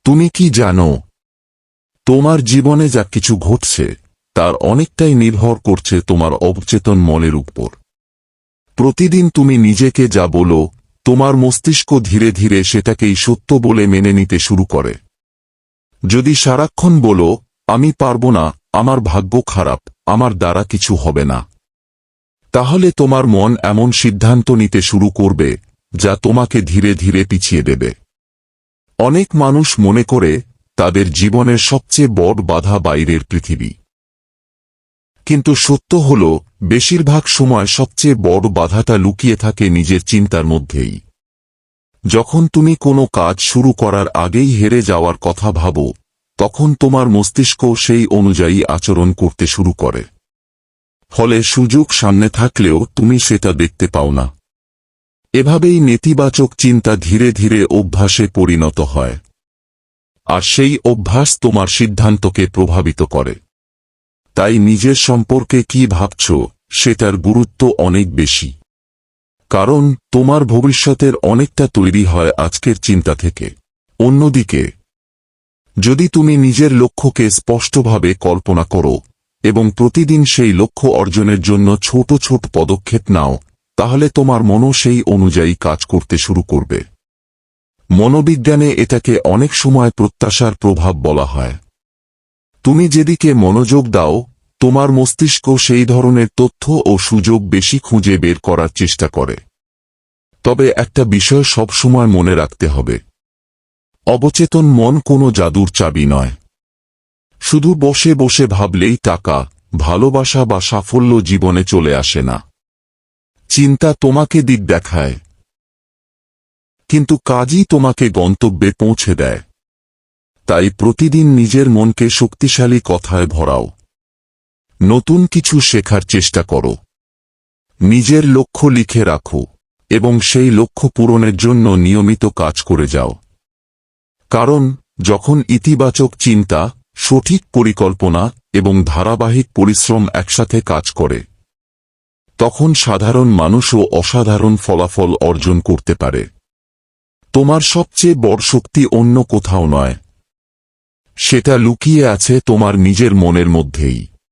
তুমি কি জানো, তোমার জীবনে যা কিছু ঘটছে তার অনেকটাই নির্ভর করছে তোমার অবচেতন মনের উপর। প্রতিদিন তুমি নিজেকে যা বলো, তোমার মস্তিষ্ক ধীরে ধীরে সেটাকেই সত্য বলে মেনে নিতে শুরু করে। যদি সারাক্ষণ বলো, আমি পারবো না, আমার ভাগ্য খারাপ, আমার দ্বারা কিছু হবে না, তাহলে তোমার মন এমন সিদ্ধান্ত নিতে শুরু করবে যা তোমাকে ধীরে ধীরে পিছিয়ে দেবে। অনেক মানুষ মনে করে তাদের জীবনের সবচেয়ে বড় বাধা বাইরের পৃথিবী, কিন্তু সত্য হল বেশিরভাগ সময় সবচেয়ে বড় বাধাটা লুকিয়ে থাকে নিজের চিন্তার মধ্যেই। যখন তুমি কোনো কাজ শুরু করার আগেই হেরে যাওয়ার কথা ভাবো, তখন তোমার মস্তিষ্ক সেই অনুযায়ী আচরণ করতে শুরু করে। ফলে সুযোগ সামনে থাকলেও তুমি সেটা দেখতে পাও না। এভাবেই নেতিবাচক চিন্তা ধীরে ধীরে অভ্যাসে পরিণত হয়, আর সেই অভ্যাস তোমার সিদ্ধান্তকে প্রভাবিত করে। তাই নিজের সম্পর্কে কি ভাবছ সেটার গুরুত্ব অনেক বেশি, কারণ তোমার ভবিষ্যতের অনেকটা তৈরি হয় আজকের চিন্তা থেকে। অন্যদিকে, যদি তুমি নিজের লক্ষ্যকে স্পষ্টভাবে কল্পনা করো এবং প্রতিদিন সেই লক্ষ্য অর্জনের জন্য ছোট ছোট পদক্ষেপ নাও, তাহলে তোমার মনও সেই অনুযায়ী কাজ করতে শুরু করবে। মনোবিজ্ঞানে এটাকে অনেক সময় প্রত্যাশার প্রভাব বলা হয়। তুমি যেদিকে মনোযোগ দাও, তোমার মস্তিষ্ক সেই ধরনের তথ্য ও সুযোগ বেশি খুঁজে বের করার চেষ্টা করে। তবে একটা বিষয় সবসময় মনে রাখতে হবে, অবচেতন মন কোনো জাদুর চাবি নয়। শুধু বসে বসে ভাবলেই টাকা, ভালোবাসা বা সাফল্য জীবনে চলে আসে না। চিন্তা তোমাকে দিক দেখায়, কিন্তু কাজই তোমাকে গন্তব্যে পৌঁছে দেয়। তাই প্রতিদিন নিজের মনকে শক্তিশালী কথায় ভরাও। নতুন কিছু শেখার চেষ্টা করো, নিজের লক্ষ্য লিখে রাখো এবং সেই লক্ষ্য পূরণের জন্য নিয়মিত কাজ করে যাও। কারণ যখন ইতিবাচক চিন্তা, সঠিক পরিকল্পনা এবং ধারাবাহিক পরিশ্রম একসাথে কাজ করে, তখন সাধারণ মানুষও অসাধারণ ফলাফল অর্জন করতে পারে। তোমার সবচেয়ে বড় শক্তি অন্য কোথাও নয়, সেটা লুকিয়ে আছে তোমার নিজের মনের মধ্যেই।